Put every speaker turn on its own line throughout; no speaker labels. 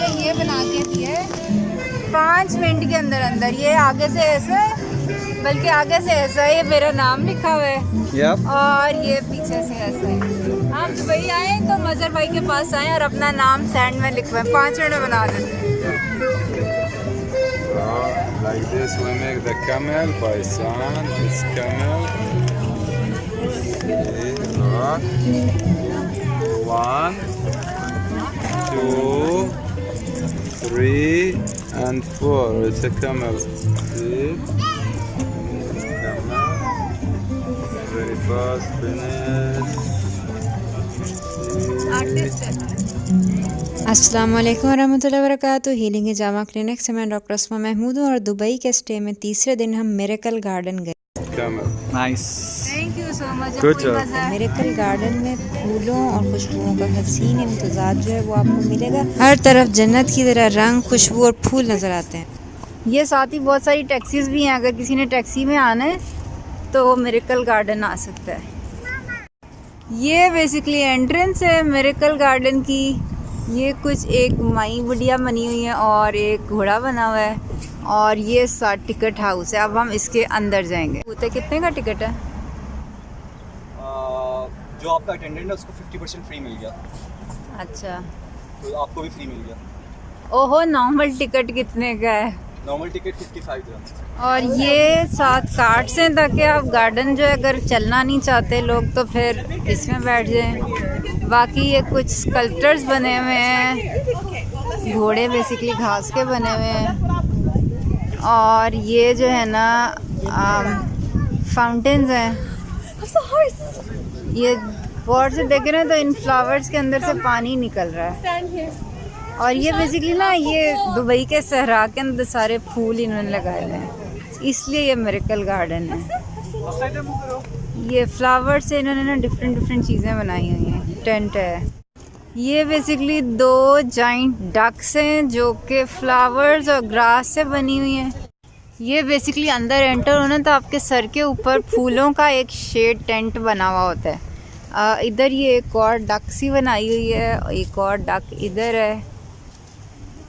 ये बना के दिए 5 मिनट के अंदर अंदर। ये आगे से ऐसा है, बल्कि आगे से ऐसा है, ये मेरा नाम लिखा हुआ है और ये पीछे से ऐसा है। आप दुबई आए तो मजहर भाई के पास आए और अपना नाम सैंड में लिखवाएं, 5 मिनट में बना देते हैं।
Like this we make the camel by sand, this camel. Okay, 1, 2, 3 and 4. It's a camel. See? Camel. Very fast finish.
अस्सलाम वालेकुम वरहमतुल्लाहि वबरकातुहू। हीलिंग जामा क्लिनिक से मैं डॉक्टर अस्मा महमूद हूँ और दुबई के स्टे में तीसरे दिन हम मिरेकल गार्डन गए।
Nice.
Thank you so much.
Good job.
Miracle garden में फूलों और खुशबुओं का हसीन इम्तजाज जो है वो आपको मिलेगा। हर तरफ जन्नत की तरह रंग, खुशबू और फूल नज़र आते हैं।
ये साथ ही बहुत सारी टैक्सीज भी हैं, अगर किसी ने टैक्सी में आना है तो मिरेकल गार्डन आ सकता है। ये बेसिकली एंट्रेंस है मिरेकल गार्डन की। ये कुछ एक माई बुढ़िया बनी हुई है और एक घोड़ा बना हुआ है और ये साथ टिकट हाउस है। अब हम इसके अंदर जाएंगे। कितने का टिकट है?
जो आपका अटेंडेंट है उसको 50% फ्री मिल गया।
अच्छा,
तो आपको भी फ्री मिल गया।
ओहो, नॉर्मल टिकट कितने का है?
Normal ticket 55 dirhams।
और ये 7 कार्ड्स हैं ताकि आप गार्डन जो है अगर चलना नहीं चाहते लोग तो फिर इसमें बैठ जाएं। बाकी ये कुछ स्कल्पचर्स बने हुए हैं, घोड़े बेसिकली घास के बने हुए हैं। और ये जो है ना फाउंटेन्स हैं। ये गौर से देखें ना तो इन फ्लावर्स के अंदर से पानी निकल रहा है। और ये बेसिकली ना ये दुबई के सहरा के अंदर सारे फूल इन्होंने लगाए हुए हैं, इसलिए ये मिरेकल गार्डन है। ये फ्लावर से इन्होंने ना डिफरेंट चीज़ें बनाई हुई हैं। टेंट है। ये बेसिकली 2 जाइंट डक्स हैं जो कि फ्लावर्स और ग्रास से बनी हुई हैं। ये बेसिकली अंदर एंटर होना तो आपके सर के ऊपर फूलों का एक शेड टेंट बना हुआ होता है। इधर ये एक और डक सी बनाई हुई है, एक और डक इधर है।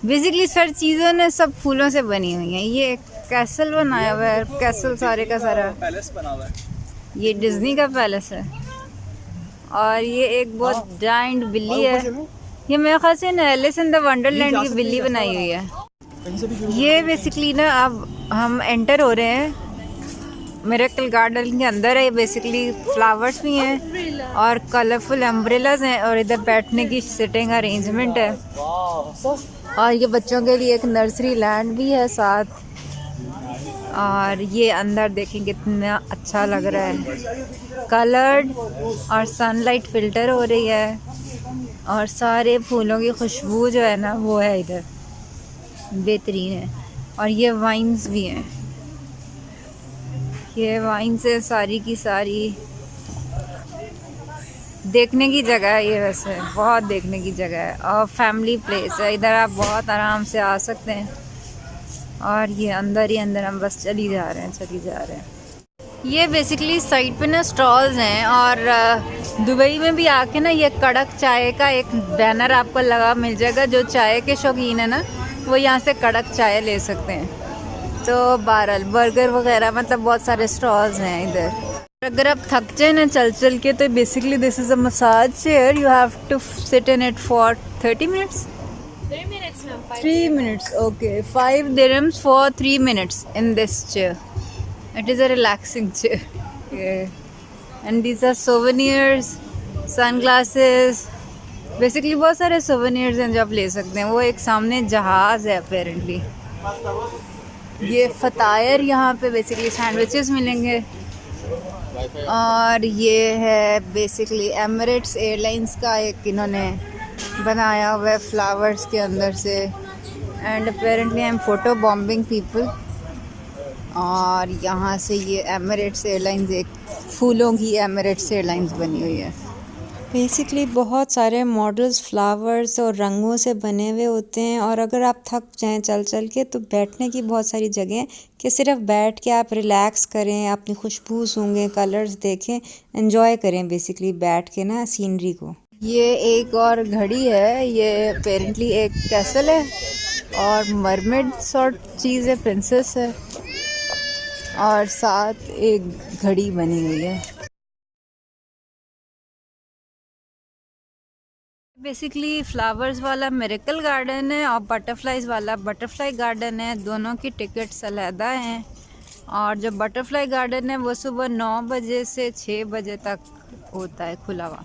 बेसिकली सर चीज़ों ने सब फूलों से बनी हुई हैं। ये एक कैसल बनाया हुआ है, कैसल सारे का सारा
पैलेस बना हुआ है।
ये डिज्नी का पैलेस है। और ये एक बहुत जाइंट बिल्ली है। ये मेरे ख्याल से एलिस इन द वंडरलैंड की बिल्ली बनाई हुई है। ये बेसिकली ना अब हम एंटर हो रहे हैं मिरेकल गार्डन के अंदर है। बेसिकली फ्लावर्स भी हैं और कलरफुल अम्ब्रेलाज हैं और इधर बैठने की सिटिंग अरेंजमेंट है। और ये बच्चों के लिए एक नर्सरी लैंड भी है साथ। और ये अंदर देखें कितना अच्छा लग रहा है, कलर्ड और सनलाइट फिल्टर हो रही है और सारे फूलों की खुशबू जो है ना वो है इधर, बेहतरीन है। और ये वाइन्स भी हैं, ये वाइन्स है सारी की सारी। देखने की जगह है ये, वैसे बहुत देखने की जगह है और फैमिली प्लेस है। इधर आप बहुत आराम से आ सकते हैं। और ये अंदर ही अंदर हम बस चली जा रहे हैं। ये बेसिकली साइड पे ना स्टॉल्स हैं और दुबई में भी आके ना ये कड़क चाय का एक बैनर आपको लगा मिल जाएगा। जो चाय के शौकीन है ना वो यहाँ से कड़क चाय ले सकते हैं। तो बहरहाल बर्गर वगैरह मतलब बहुत सारे स्टॉल्स हैं इधर। अगर आप थक जाए ना चल के तो basically this is a massage chair. You have to sit in it for 30 minutes. 3 minutes, okay. 5 dirhams for 3 minutes in this chair. It is a relaxing chair. Yeah. And these are souvenirs, sunglasses. Basically बहुत सारे souvenirs हैं जो आप ले सकते हैं। वो एक सामने जहाज़ है apparently। ये फतायर, यहाँ पे बेसिकली सैंडविचेस मिलेंगे। और ये है बेसिकली एमिरेट्स एयरलाइंस का एक इन्होंने बनाया हुआ है फ्लावर्स के अंदर से। And apparently I am photo bombing people. और यहाँ से ये एमिरेट्स एयरलाइंस, एक फूलों की एमिरेट्स एयरलाइंस बनी हुई है।
बेसिकली बहुत सारे मॉडल्स फ्लावर्स और रंगों से बने हुए होते हैं। और अगर आप थक जाएं चल के तो बैठने की बहुत सारी जगह हैं कि सिर्फ बैठ के आप रिलैक्स करें, अपनी खुशबू सूंघें, कलर्स देखें, एंजॉय करें बेसिकली बैठ के ना सीनरी को।
ये एक और घड़ी है, ये अपेरेंटली एक कैसल है और मरमेड सॉर्ट चीज़ है, प्रिंसेस है और साथ एक घड़ी बनी हुई है। बेसिकली फ्लावर्स वाला मिरेकल गार्डन है और बटरफ्लाइज वाला बटरफ्लाई गार्डन है। दोनों की टिकट्स अलहदा हैं और जो बटरफ्लाई गार्डन है वो सुबह 9 बजे से 6 बजे तक होता है खुला हुआ।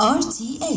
RTA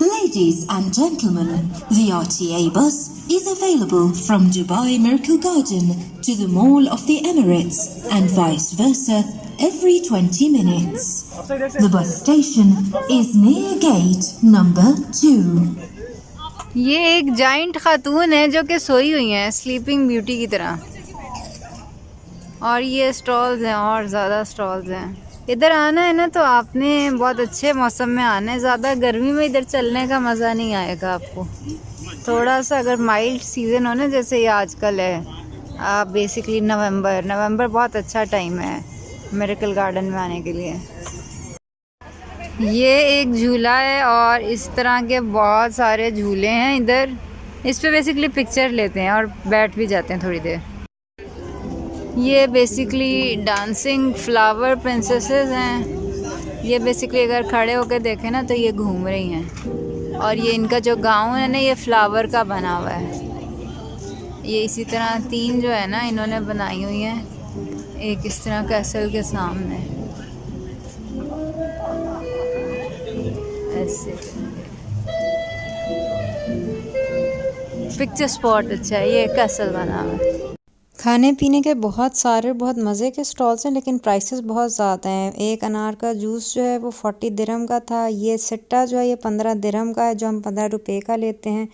Ladies and gentlemen, the RTA bus is available from Dubai Miracle Garden to the Mall of the Emirates and vice versa every 20 minutes. The bus station is near gate number 2.
ये एक giant खातून है जो कि सोई हुई हैं sleeping beauty की तरह। और ये स्टॉल्स हैं और ज़्यादा स्टॉल्स हैं। इधर आना है ना तो आपने बहुत अच्छे मौसम में आना है, ज़्यादा गर्मी में इधर चलने का मज़ा नहीं आएगा आपको। थोड़ा सा अगर माइल्ड सीज़न हो ना जैसे ये आजकल है, आप बेसिकली नवंबर बहुत अच्छा टाइम है मिरेकल गार्डन में आने के लिए। ये एक झूला है और इस तरह के बहुत सारे झूले हैं इधर। इस पे बेसिकली पिक्चर लेते हैं और बैठ भी जाते हैं थोड़ी देर। ये बेसिकली डांसिंग फ्लावर प्रिंसेसेस हैं। ये बेसिकली अगर खड़े होकर देखें ना तो ये घूम रही हैं और ये इनका जो गाउन है ना ये फ्लावर का बना हुआ है। ये इसी तरह 3 जो है ना इन्होंने बनाई हुई हैं, एक इस तरह कैसल के सामने ऐसे। पिक्चर स्पॉट अच्छा है, ये कैसल बना हुआ है।
खाने पीने के बहुत सारे बहुत मज़े के स्टॉल्स हैं लेकिन प्राइसेस बहुत ज़्यादा हैं। एक अनार का जूस जो है वो 40 दिरहम का था। ये सिट्टा जो है ये 15 दिरहम का है जो हम 15 रुपये का लेते हैं।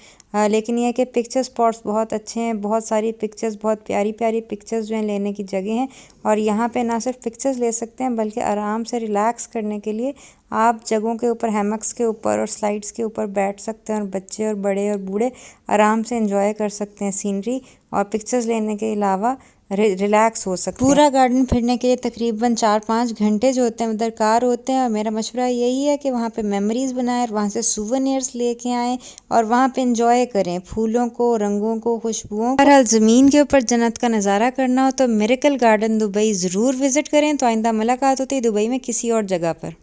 लेकिन यह है कि पिक्चर स्पॉट्स बहुत अच्छे हैं, बहुत सारी पिक्चर्स, बहुत प्यारी प्यारी पिक्चर्स जो हैं लेने की जगह हैं। और यहाँ पे ना सिर्फ पिक्चर्स ले सकते हैं बल्कि आराम से रिलैक्स करने के लिए आप जगहों के ऊपर, हैमक्स के ऊपर और स्लाइड्स के ऊपर बैठ सकते हैं और बच्चे और बड़े और बूढ़े आराम से एंजॉय कर सकते हैं सीनरी और पिक्चर्स लेने के अलावा रिलैक्स हो सकते हैं। पूरा गार्डन फिरने के लिए तकरीबन 4-5 घंटे जो होते हैं उधर कार होते हैं। और मेरा मशवरा यही है कि वहाँ पे मेमोरीज़ बनाएं और वहाँ से सूवेनियर्स लेके आएँ और वहाँ पे एंजॉय करें फूलों को, रंगों को, खुशबुओं। बहरहाल ज़मीन के ऊपर जन्नत का नज़ारा करना हो तो मिरेकल गार्डन दुबई ज़रूर विज़िट करें। तो आइंदा मुलाकात होती है दुबई में किसी और जगह पर।